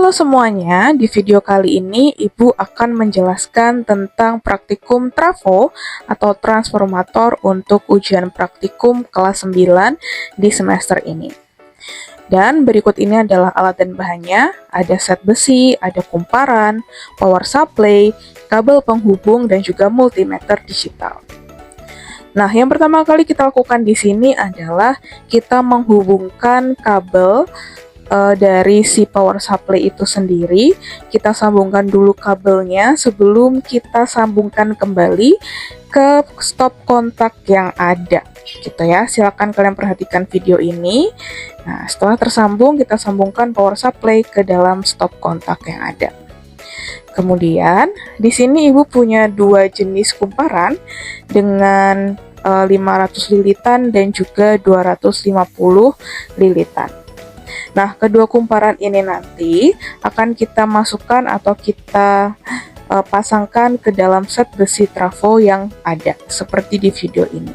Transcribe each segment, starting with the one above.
Halo semuanya, di video kali ini Ibu akan menjelaskan tentang praktikum trafo atau transformator untuk ujian praktikum kelas 9 di semester ini. Dan berikut ini adalah alat dan bahannya, ada set besi, ada kumparan, power supply, kabel penghubung, dan juga multimeter digital. Nah, yang pertama kali kita lakukan di sini adalah kita menghubungkan kabel dari si power supply itu sendiri. Kita sambungkan dulu kabelnya sebelum kita sambungkan kembali ke stop kontak yang ada gitu ya. Silakan kalian perhatikan video ini. Nah, setelah tersambung, kita sambungkan power supply ke dalam stop kontak yang ada. Kemudian di sini Ibu punya dua jenis kumparan dengan 500 lilitan dan juga 250 lilitan. Nah, kedua kumparan ini nanti akan kita masukkan atau kita pasangkan ke dalam set besi trafo yang ada, seperti di video ini.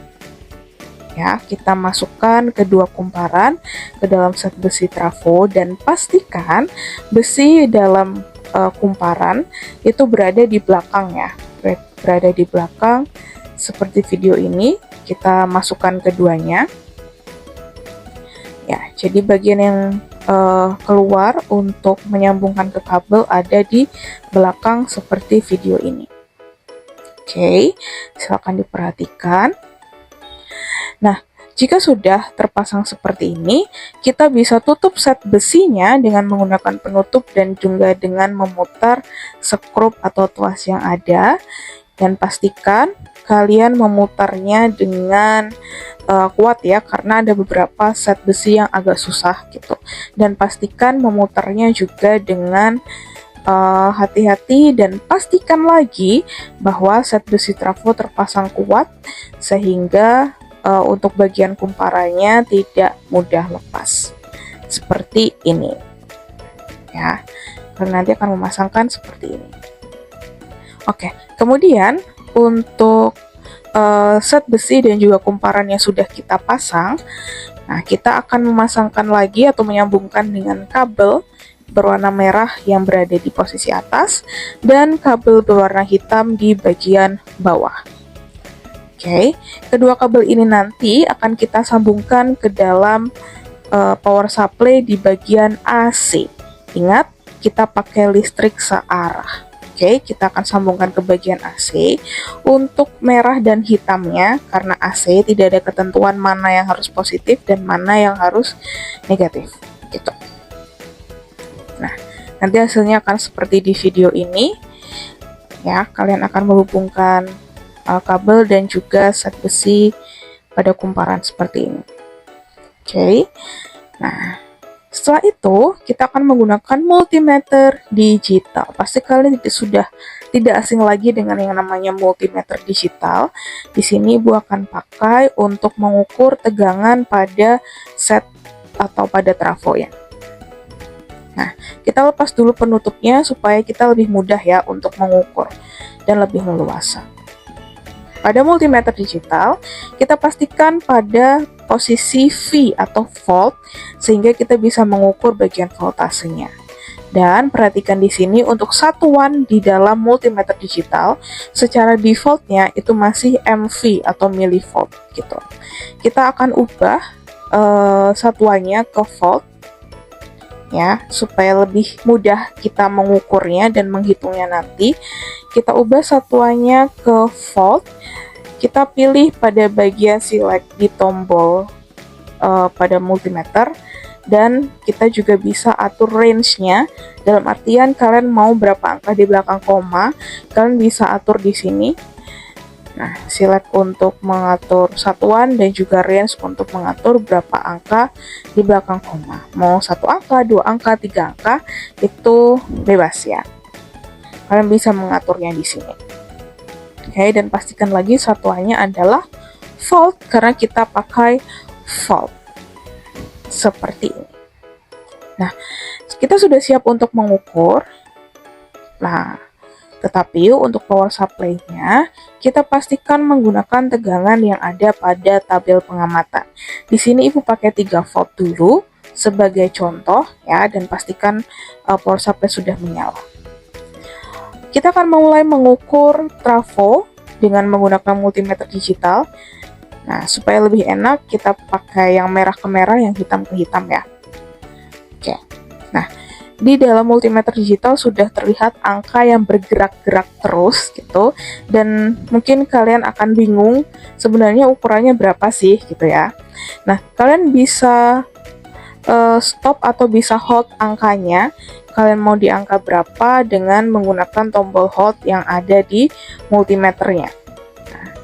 Ya, kita masukkan kedua kumparan ke dalam set besi trafo dan pastikan besi dalam kumparan itu berada di belakang ya, berada di belakang seperti video ini. Kita masukkan keduanya. Ya, jadi bagian yang keluar untuk menyambungkan ke kabel ada di belakang seperti video ini. Oke, silakan diperhatikan. Nah, jika sudah terpasang seperti ini, kita bisa tutup set besinya dengan menggunakan penutup dan juga dengan memutar skrup atau tuas yang ada. Dan pastikan kalian memutarnya dengan kuat ya, karena ada beberapa set besi yang agak susah gitu. Dan pastikan memutarnya juga dengan hati-hati, dan pastikan lagi bahwa set besi trafo terpasang kuat sehingga untuk bagian kumparannya tidak mudah lepas seperti ini ya. Kalian nanti akan memasangkan seperti ini. Oke, kemudian untuk set besi dan juga kumparan yang sudah kita pasang, nah kita akan memasangkan lagi atau menyambungkan dengan kabel berwarna merah yang berada di posisi atas dan kabel berwarna hitam di bagian bawah. Oke, kedua kabel ini nanti akan kita sambungkan ke dalam power supply di bagian AC. Ingat, kita pakai listrik searah. Oke, kita akan sambungkan ke bagian AC. Untuk merah dan hitamnya, karena AC tidak ada ketentuan mana yang harus positif dan mana yang harus negatif gitu. Nah, nanti hasilnya akan seperti di video ini ya. Kalian akan menghubungkan kabel dan juga set besi pada kumparan seperti ini. Oke, nah setelah itu, kita akan menggunakan multimeter digital. Pasti kalian sudah tidak asing lagi dengan yang namanya multimeter digital. Di sini Ibu akan pakai untuk mengukur tegangan pada set atau pada trafo ya. Nah, kita lepas dulu penutupnya supaya kita lebih mudah ya untuk mengukur dan lebih leluasa. Pada multimeter digital, kita pastikan pada posisi V atau volt sehingga kita bisa mengukur bagian voltasenya. Dan perhatikan di sini untuk satuan di dalam multimeter digital secara defaultnya itu masih MV atau millivolt gitu. Kita akan ubah satuannya ke volt ya, supaya lebih mudah kita mengukurnya dan menghitungnya nanti. Kita ubah satuannya ke volt. Kita pilih pada bagian select di tombol pada multimeter, dan kita juga bisa atur range-nya. Dalam artian kalian mau berapa angka di belakang koma, kalian bisa atur di sini. Nah, select untuk mengatur satuan dan juga range untuk mengatur berapa angka di belakang koma. Mau 1 angka, 2 angka, 3 angka, itu bebas ya. Kalian bisa mengaturnya di sini. Oke, dan pastikan lagi satuannya adalah volt karena kita pakai volt. Seperti ini. Nah, kita sudah siap untuk mengukur. Nah, tetapi untuk power supply-nya, kita pastikan menggunakan tegangan yang ada pada tabel pengamatan. Di sini Ibu pakai 3 volt dulu sebagai contoh ya, dan pastikan power supply sudah menyala. Kita akan mulai mengukur trafo dengan menggunakan multimeter digital. Nah, supaya lebih enak kita pakai yang merah ke merah, yang hitam ke hitam ya. Oke. Nah, di dalam multimeter digital sudah terlihat angka yang bergerak-gerak terus gitu, dan mungkin kalian akan bingung sebenarnya ukurannya berapa sih gitu ya. Nah, kalian bisa stop atau bisa hold angkanya. Kalian mau di angka berapa dengan menggunakan tombol hold yang ada di multimeternya.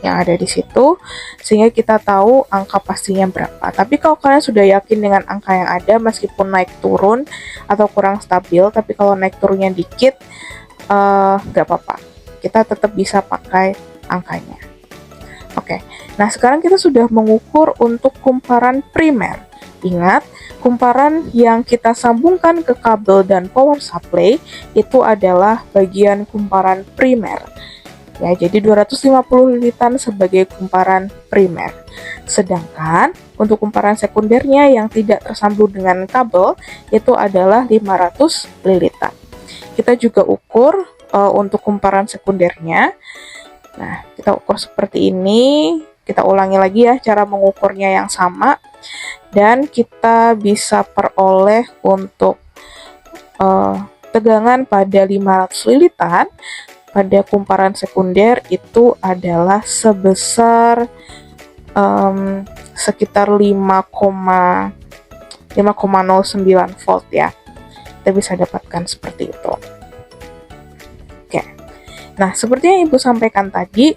Yang ada di situ, sehingga kita tahu angka pastinya berapa. Tapi kalau kalian sudah yakin dengan angka yang ada, meskipun naik turun atau kurang stabil, tapi kalau naik turunnya dikit, nggak apa-apa. Kita tetap bisa pakai angkanya. Oke, nah sekarang kita sudah mengukur untuk kumparan primer. Ingat, kumparan yang kita sambungkan ke kabel dan power supply itu adalah bagian kumparan primer. Ya, jadi 250 lilitan sebagai kumparan primer. Sedangkan untuk kumparan sekundernya yang tidak tersambung dengan kabel itu adalah 500 lilitan. Kita juga ukur untuk kumparan sekundernya. Nah, kita ukur seperti ini. Kita ulangi lagi ya cara mengukurnya yang sama. Dan kita bisa peroleh untuk tegangan pada 500 lilitan pada kumparan sekunder itu adalah sebesar sekitar 5,09 volt ya. Kita bisa dapatkan seperti itu. Oke. Nah, seperti yang Ibu sampaikan tadi,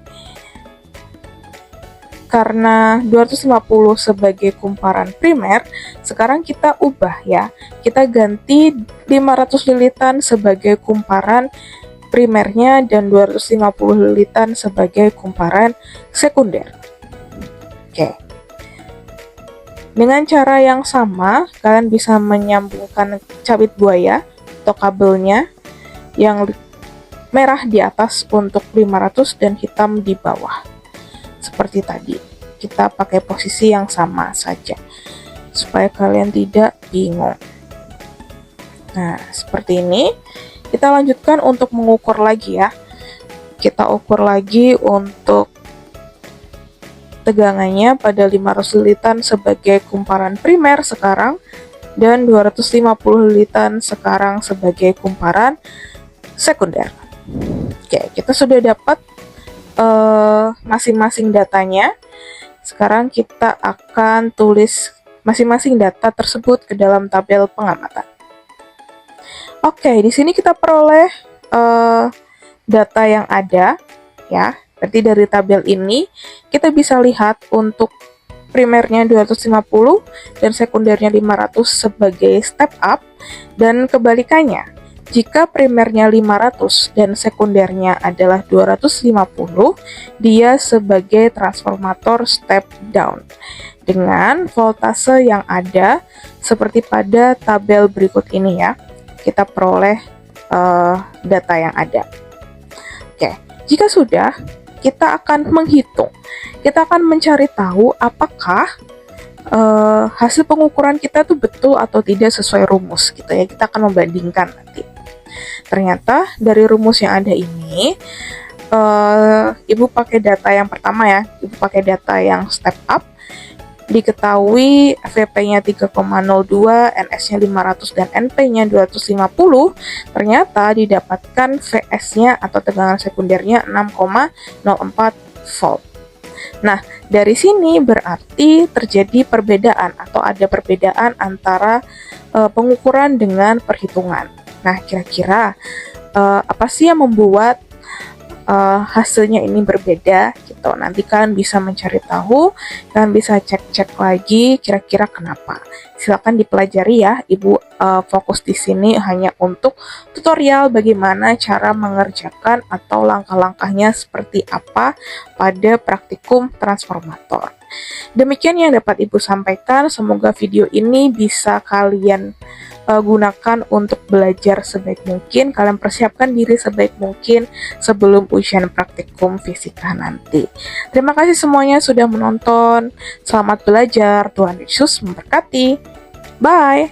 karena 250 sebagai kumparan primer, sekarang kita ubah ya. Kita ganti 500 lilitan sebagai kumparan primernya dan 250 lilitan sebagai kumparan sekunder. Oke. Dengan cara yang sama, kalian bisa menyambungkan cabit buaya atau kabelnya yang merah di atas untuk 500 dan hitam di bawah. Seperti tadi, kita pakai posisi yang sama saja supaya kalian tidak bingung. Nah, seperti ini. Kita lanjutkan untuk mengukur lagi ya. Kita ukur lagi untuk tegangannya pada 500 lilitan sebagai kumparan primer sekarang dan 250 lilitan sekarang sebagai kumparan sekunder. Oke, kita sudah dapat masing-masing datanya. Sekarang kita akan tulis masing-masing data tersebut ke dalam tabel pengamatan. Oke, di sini kita peroleh data yang ada ya. Berarti dari tabel ini kita bisa lihat untuk primernya 250 dan sekundernya 500 sebagai step up, dan kebalikannya. Jika primernya 500 dan sekundernya adalah 250, dia sebagai transformator step down dengan voltase yang ada seperti pada tabel berikut ini ya. Kita peroleh data yang ada. Oke, jika sudah, kita akan menghitung. Kita akan mencari tahu apakah hasil pengukuran kita itu betul atau tidak sesuai rumus gitu ya. Kita akan membandingkan nanti. Ternyata dari rumus yang ada ini, Ibu pakai data yang pertama ya. Ibu pakai data yang step up. Diketahui VP-nya 3,02, NS-nya 500, dan NP-nya 250, ternyata didapatkan VS-nya atau tegangan sekundernya 6,04 volt. Nah, dari sini berarti terjadi perbedaan atau ada perbedaan antara pengukuran dengan perhitungan. Nah, kira-kira apa sih yang membuat hasilnya ini berbeda gitu. Nanti kalian bisa mencari tahu, kalian bisa cek-cek lagi kira-kira kenapa. Silakan dipelajari ya. Ibu fokus di sini hanya untuk tutorial bagaimana cara mengerjakan atau langkah-langkahnya seperti apa pada praktikum transformator. Demikian yang dapat Ibu sampaikan. Semoga video ini bisa kalian gunakan untuk belajar sebaik mungkin. Kalian persiapkan diri sebaik mungkin sebelum ujian praktikum fisika nanti. Terima kasih semuanya sudah menonton. Selamat belajar. Tuhan Yesus memberkati. Bye!